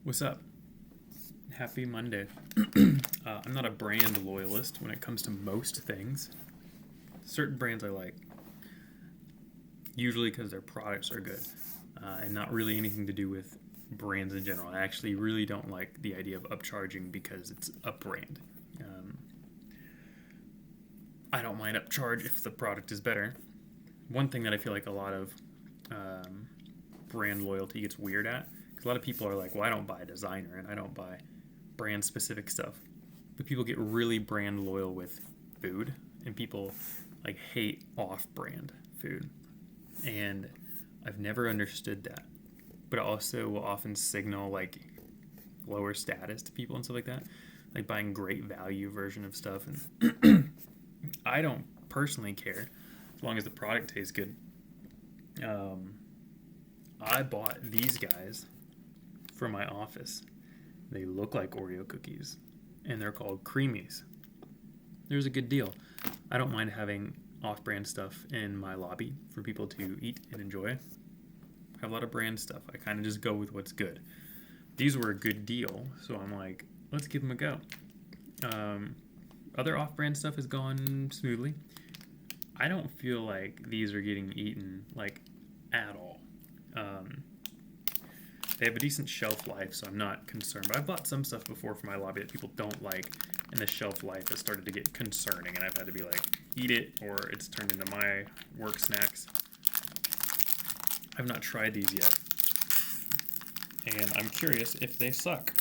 What's up? Happy Monday. I'm not a brand loyalist when it comes to most things. Certain brands I like, usually because their products are good, and not really anything to do with brands in general. I actually really don't like the idea of upcharging because it's a brand. I don't mind upcharge if the product is better. One thing that I feel like a lot of brand loyalty gets weird at, because a lot of people are like, well, I don't buy designer and I don't buy brand specific stuff. But people get really brand loyal with food, and people like hate off brand food. And I've never understood that. But it also will often signal like lower status to people and stuff like that. Like buying great value version of stuff. And I don't personally care as long as the product tastes good. I bought these guys for my office. They look like Oreo cookies, and they're called Creamies. There's a good deal. I don't mind having off-brand stuff in my lobby for people to eat and enjoy. I have a lot of brand stuff. I kind of just go with what's good. These were a good deal, so I'm like, let's give them a go. Other off-brand stuff has gone smoothly. I don't feel like these are getting eaten like at all. They have a decent shelf life, so I'm not concerned. But I've bought some stuff before for my lobby that people don't like, and the shelf life has started to get concerning, and I've had to be like, eat it, or it's turned into my work snacks. I've not tried these yet, and I'm curious if they suck,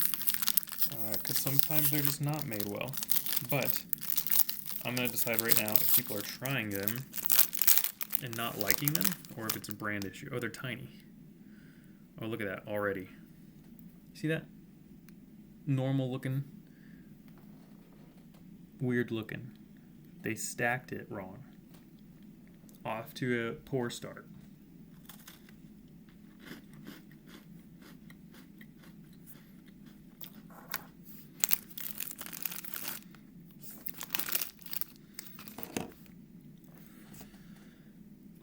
because sometimes they're just not made well. But I'm going to decide right now if people are trying them and not liking them, or if it's a brand issue. Oh, they're tiny. Oh, look at that already. See that? Normal looking. Weird looking. They stacked it wrong. Off to a poor start.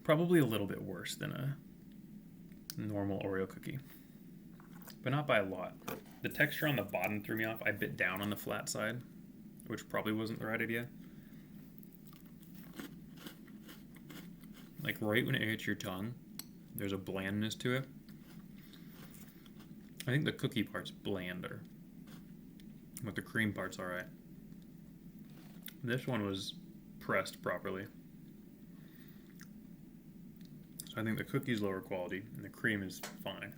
Probably a little bit worse than a normal Oreo cookie, but not by a lot. The texture on the bottom threw me off. I bit down on the flat side, which probably wasn't the right idea. Like right when it hits your tongue, there's a blandness to it. I think the cookie part's blander, but the cream part's alright. This one was pressed properly. I think the cookie's lower quality and the cream is fine.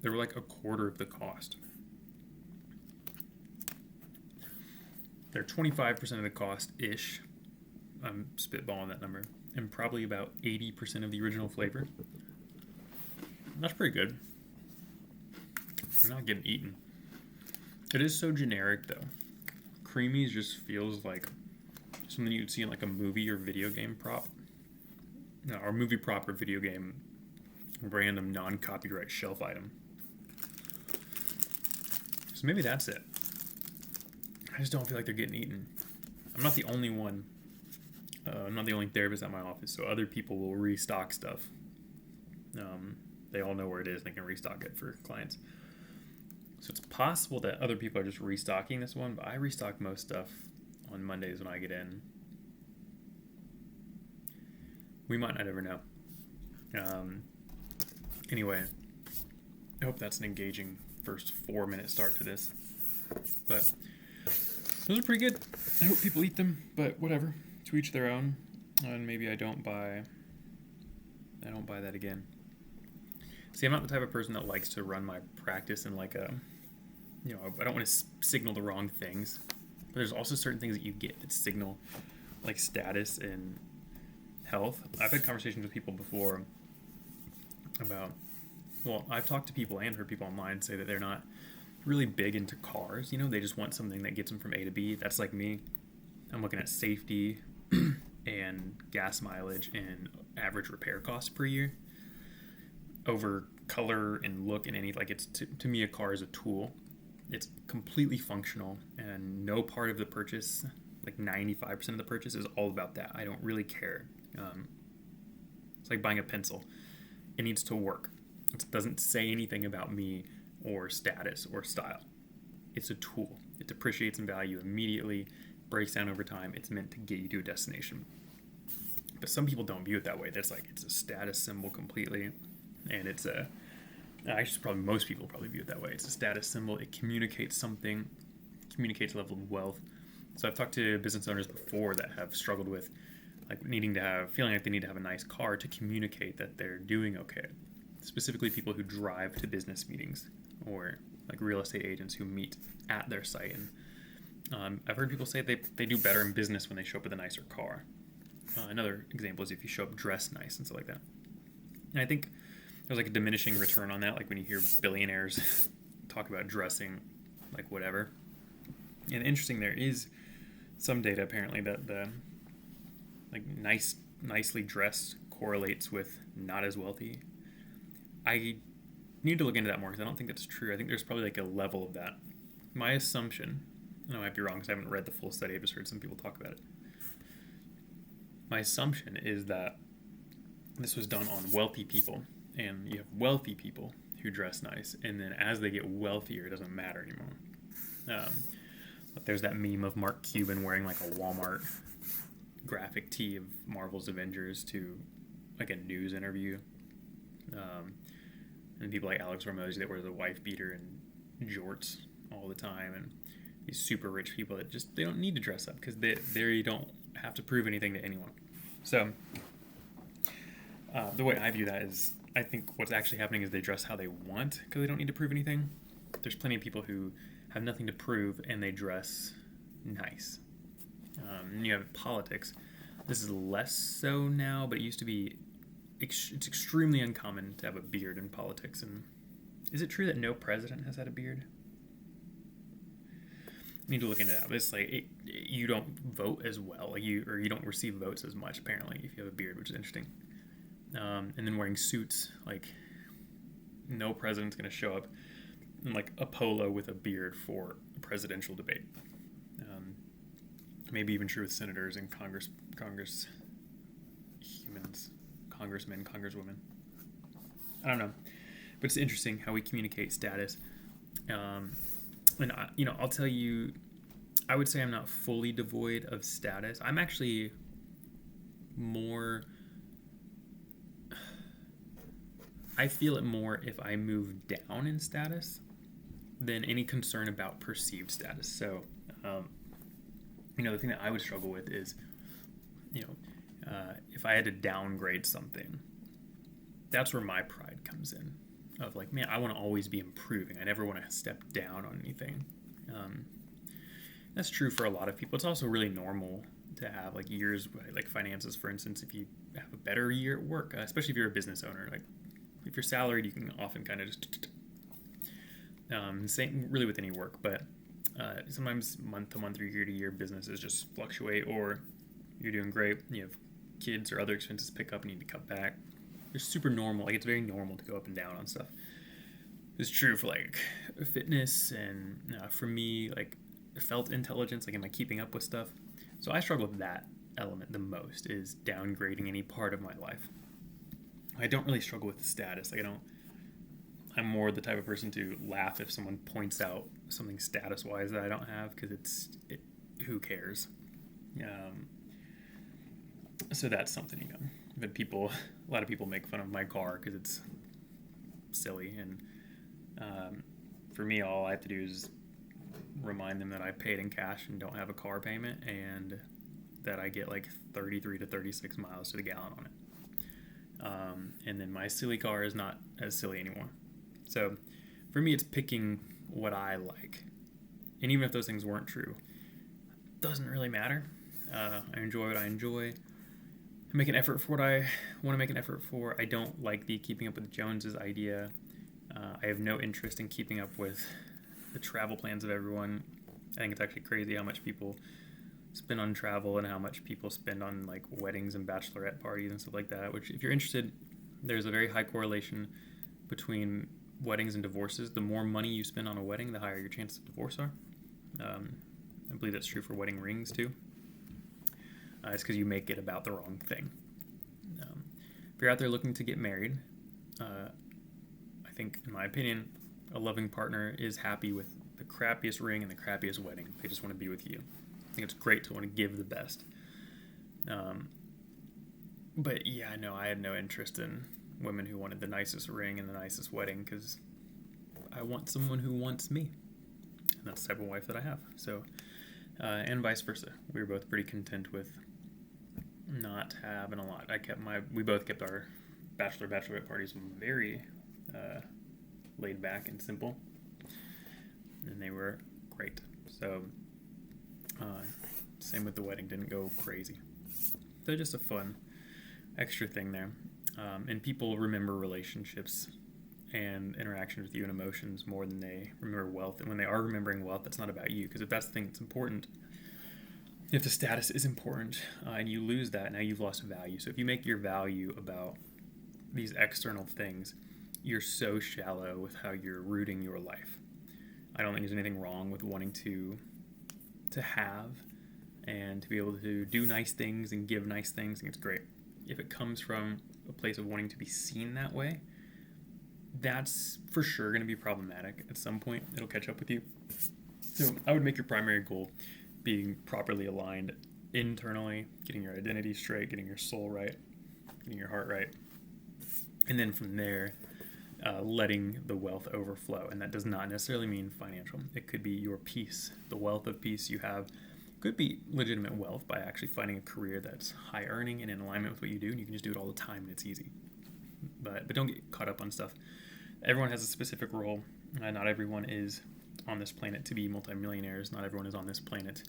They were like a quarter of the cost. They're 25% of the cost-ish. I'm spitballing that number. And probably about 80% of the original flavor. That's pretty good. They're not getting eaten. It is so generic, though. Creamies just feels like something you'd see in like a movie or video game prop. No, or movie prop or video game random non-copyright shelf item. So maybe that's it. I just don't feel like they're getting eaten. I'm not the only one. I'm not the only therapist at my office, so other people will restock stuff. They all know where it is and they can restock it for clients. So it's possible that other people are just restocking this one, but I restock most stuff on Mondays when I get in. We might not ever know. Anyway, I hope that's an engaging first 4-minute start to this. But those are pretty good. I hope people eat them, but whatever. To each their own. And maybe I don't buy that again. See, I'm not the type of person that likes to run my practice in like a, I don't want to signal the wrong things. But there's also certain things that you get that signal like status and health. I've had conversations with people before about, I've talked to people and heard people online say that they're not really big into cars. They just want something that gets them from A to B. That's like me. I'm looking at safety and gas mileage and average repair costs per year over color and look and it's to me a car is a tool. It's completely functional and no part of the purchase like 95% of the purchase is all about that. I don't really care. It's like buying a pencil. It needs to work. It doesn't say anything about me or status or style. It's a tool. It depreciates in value immediately, breaks down over time. It's meant to get you to a destination. But some people don't view it that way. That's like, it's a status symbol completely. And it's actually probably most people probably view it that way. It's a status symbol. It communicates something, communicates a level of wealth. So I've talked to business owners before that have struggled with like feeling like they need to have a nice car to communicate that they're doing okay. Specifically people who drive to business meetings or like real estate agents who meet at their site. And I've heard people say they do better in business when they show up with a nicer car. Another example is if you show up dressed nice and stuff like that. And I think there's like a diminishing return on that, like when you hear billionaires talk about dressing like whatever. And interesting, there is some data apparently that the like nicely dressed correlates with not as wealthy. I need to look into that more because I don't think that's true. I think there's probably like a level of that. My assumption, and I might be wrong because I haven't read the full study, I've just heard some people talk about it. My assumption is that this was done on wealthy people, and you have wealthy people who dress nice, and then as they get wealthier, it doesn't matter anymore. But there's that meme of Mark Cuban wearing like a Walmart graphic tee of Marvel's Avengers to like a news interview. And people like Alex Ramosi that wear the wife beater and jorts all the time, and these super rich people that just they don't need to dress up because they don't have to prove anything to anyone. So the way I view that is I think what's actually happening is they dress how they want because they don't need to prove anything. There's plenty of people who have nothing to prove and they dress nice. And you have politics. This is less so now, but it used to be. It's extremely uncommon to have a beard in politics. And is it true that no president has had a beard? I need to look into that. But it's like you don't vote as well, like you don't receive votes as much apparently if you have a beard, which is interesting. And then wearing suits, like no president's going to show up in like a polo with a beard for a presidential debate. Maybe even true with senators and congressmen, congresswomen. I don't know, but it's interesting how we communicate status. And I'll tell you, I would say I'm not fully devoid of status. I'm actually more. I feel it more if I move down in status than any concern about perceived status. So, the thing that I would struggle with is, if I had to downgrade something, that's where my pride comes in. Of like, man, I want to always be improving. I never want to step down on anything. That's true for a lot of people. It's also really normal to have like years, like finances, for instance, if you have a better year at work, especially if you're a business owner. Like if you're salaried, you can often kind of just same really with any work, but sometimes month to month or year to year businesses just fluctuate, or you're doing great, you have kids or other expenses pick up and you need to cut back. It's super normal. Like it's very normal to go up and down on stuff. It's true for like fitness and for me, like felt intelligence, like am I keeping up with stuff? So I struggle with that element the most, is downgrading any part of my life. I don't really struggle with the status. Like I'm more the type of person to laugh if someone points out something status-wise that I don't have, because who cares? So that's something, but a lot of people make fun of my car because it's silly, and for me, all I have to do is remind them that I paid in cash and don't have a car payment, and that I get like 33 to 36 miles to the gallon on it. And then my silly car is not as silly anymore. So for me, it's picking what I like. And even if those things weren't true, it doesn't really matter. I enjoy what I enjoy. I make an effort for what I want to make an effort for. I don't like the keeping up with the Joneses idea. I have no interest in keeping up with the travel plans of everyone. I think it's actually crazy how much people spend on travel and how much people spend on like weddings and bachelorette parties and stuff like that, which if you're interested, there's a very high correlation between weddings and divorces. The more money you spend on a wedding, the higher your chances of divorce are. I believe that's true for wedding rings too. It's because you make it about the wrong thing. If you're out there looking to get married, I think, in my opinion, a loving partner is happy with the crappiest ring and the crappiest wedding. They just want to be with you. I think it's great to want to give the best. But yeah, no, I had no interest in women who wanted the nicest ring and the nicest wedding, because I want someone who wants me. And that's the type of wife that I have. So, and vice versa. We were both pretty content with not having a lot. We both kept our bachelorette parties very laid back and simple, and they were great. So same with the wedding, didn't go crazy. So just a fun extra thing there. And people remember relationships and interactions with you and emotions more than they remember wealth. And when they are remembering wealth, that's not about you, because if that's the thing that's important, if the status is important, and you lose that, now you've lost value. So if you make your value about these external things, you're so shallow with how you're rooting your life. I don't think there's anything wrong with wanting to have and to be able to do nice things and give nice things. I think it's great. If it comes from a place of wanting to be seen that way, that's for sure going to be problematic. At some point, it'll catch up with you. So I would make your primary goal being properly aligned internally, getting your identity straight, getting your soul right, getting your heart right. And then from there, letting the wealth overflow. And that does not necessarily mean financial. It could be your peace, the wealth of peace you have. Could be legitimate wealth by actually finding a career that's high earning and in alignment with what you do, and you can just do it all the time and it's easy. But don't get caught up on stuff. Everyone has a specific role. Not everyone is on this planet to be multimillionaires. Not everyone is on this planet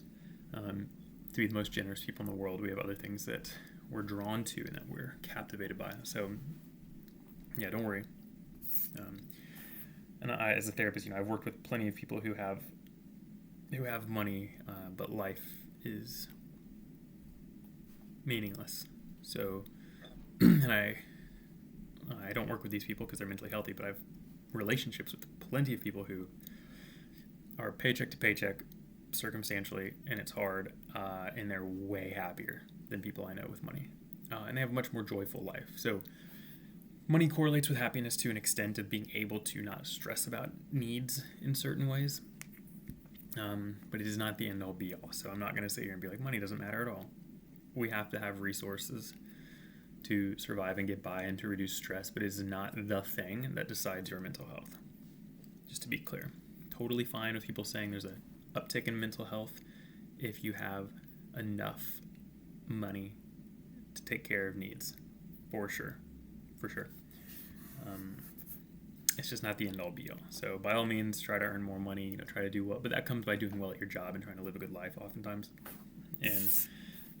to be the most generous people in the world. We have other things that we're drawn to and that we're captivated by. So yeah, don't worry. And I, as a therapist, I've worked with plenty of people who have money, but life is meaningless. So, and I don't work with these people because they're mentally healthy, but I have relationships with plenty of people who are paycheck to paycheck, circumstantially, and it's hard, and they're way happier than people I know with money. And they have a much more joyful life. So money correlates with happiness to an extent of being able to not stress about needs in certain ways. But it is not the end-all be-all. So I'm not going to sit here and be like, money doesn't matter at all. We have to have resources to survive and get by and to reduce stress, but it is not the thing that decides your mental health. Just to be clear. Totally fine with people saying there's an uptick in mental health if you have enough money to take care of needs. For sure. It's just not the end all be all. So by all means, try to earn more money, try to do well, but that comes by doing well at your job and trying to live a good life oftentimes. And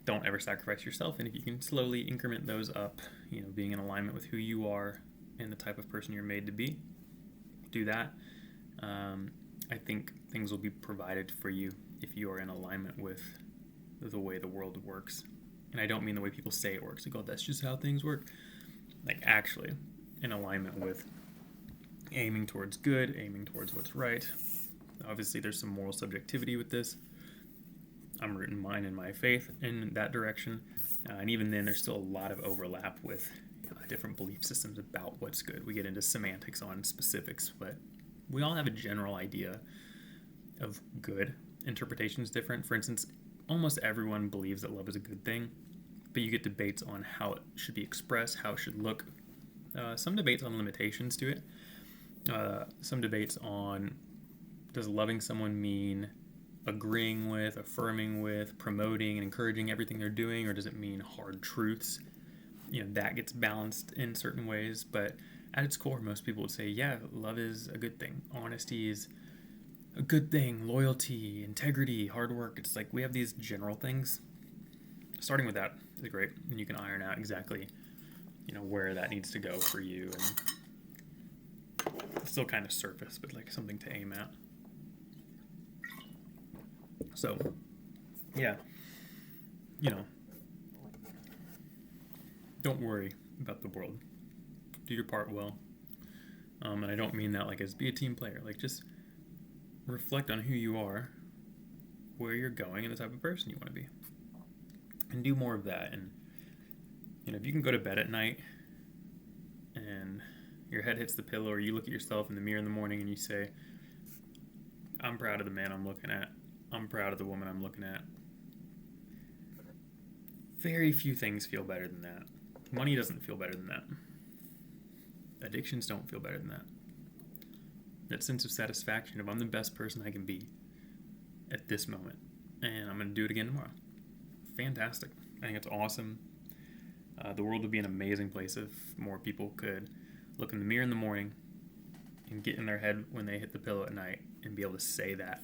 don't ever sacrifice yourself. And if you can slowly increment those up, being in alignment with who you are and the type of person you're made to be, do that. I think things will be provided for you if you are in alignment with the way the world works. And I don't mean the way people say it works. Like, oh, that's just how things work. Like, actually, in alignment with aiming towards good, aiming towards what's right. Obviously, there's some moral subjectivity with this. I'm rooting mine in my faith in that direction. And even then, there's still a lot of overlap with different belief systems about what's good. We get into semantics on specifics, but we all have a general idea of good. Interpretation is different. For instance, almost everyone believes that love is a good thing, but you get debates on how it should be expressed, how it should look. Some debates on limitations to it. Some debates on, does loving someone mean agreeing with, affirming with, promoting and encouraging everything they're doing, or does it mean hard truths? That gets balanced in certain ways, but at its core, most people would say, yeah, love is a good thing. Honesty is a good thing. Loyalty, integrity, hard work. It's like we have these general things. Starting with that is great, and you can iron out exactly, where that needs to go for you, and it's still kind of surface, but like something to aim at. So, yeah, don't worry about the world. Do your part well. And I don't mean that like as be a team player. Like, just reflect on who you are, where you're going, and the type of person you want to be. and do more of that. And if you can go to bed at night and your head hits the pillow, or you look at yourself in the mirror in the morning and you say, I'm proud of the man I'm looking at. I'm proud of the woman I'm looking at. Very few things feel better than that. Money doesn't feel better than that. Addictions don't feel better than that. That sense of satisfaction of I'm the best person I can be at this moment, and I'm going to do it again tomorrow. Fantastic. I think it's awesome. The world would be an amazing place if more people could look in the mirror in the morning and get in their head when they hit the pillow at night and be able to say that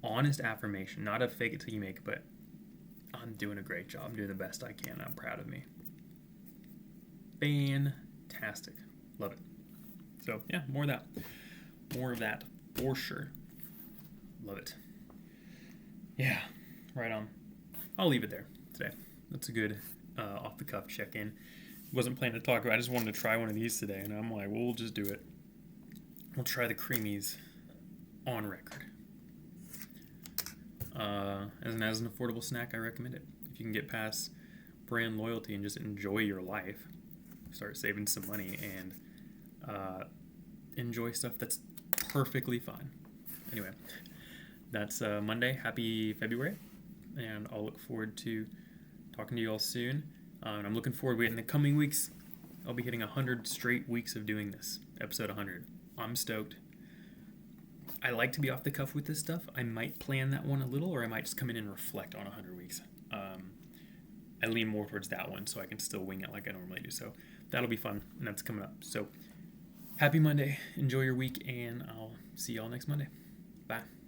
honest affirmation, not a fake it till you make it, but I'm doing a great job. I'm doing the best I can. I'm proud of me. Fantastic. Love it. So, yeah, more of that. More of that for sure. Love it. Yeah, right on. I'll leave it there today. That's a good off-the-cuff check-in. Wasn't planning to talk about it. I just wanted to try one of these today, and I'm like, well, we'll just do it. We'll try the creamies on record. As an affordable snack, I recommend it. If you can get past brand loyalty and just enjoy your life, start saving some money and enjoy stuff that's perfectly fine. Anyway, that's Monday. Happy February, and I'll look forward to talking to you all soon. And I'm looking forward. In the coming weeks, I'll be hitting 100 straight weeks of doing this. Episode 100. I'm stoked. I like to be off the cuff with this stuff. I might plan that one a little, or I might just come in and reflect on 100 weeks. I lean more towards that one, so I can still wing it like I normally do. So that'll be fun, and that's coming up. So happy Monday. Enjoy your week, and I'll see y'all next Monday. Bye.